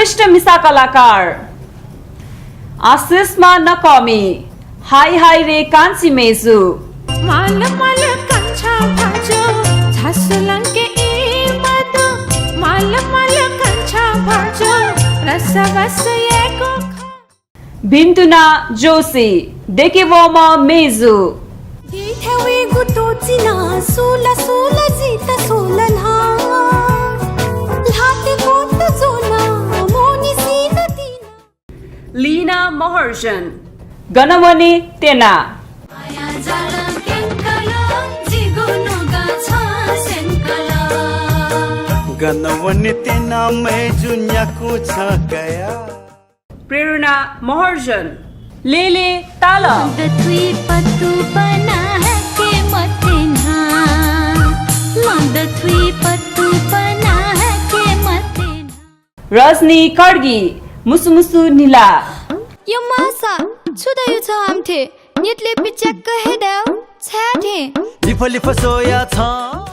उत्कृष्ट मिसा कलाकार आशिषमा नकमी हाई हाई रे कान्छी मेजु माल माल कान्छा भाजो झासुलङ्के ए मधु माल माल कान्छा भाजो रसवसयको भिन्तुना जोशी देकेवोमा मेजु दिथेवी गुतोचिना सोला सोला जिता सोलना लाते कोत जोना मोनी सीना तीना लीना महर्जन गणवने तेना आया जाला केंकला जिगुनु गाछा सेंकला गणवने तेना मैं जुन्या को गया प्रेरणा महर्जन लेले ताला दथुई पत्तु बना है के मतेना दथुई पत्तु बना है के मतेना रजनी कर्गी मुसुमुसु निला यो मासा छुदायु छ आमथे नेटले पिच्याक्क हेदाउ छाथे लिफलिफ सोया छ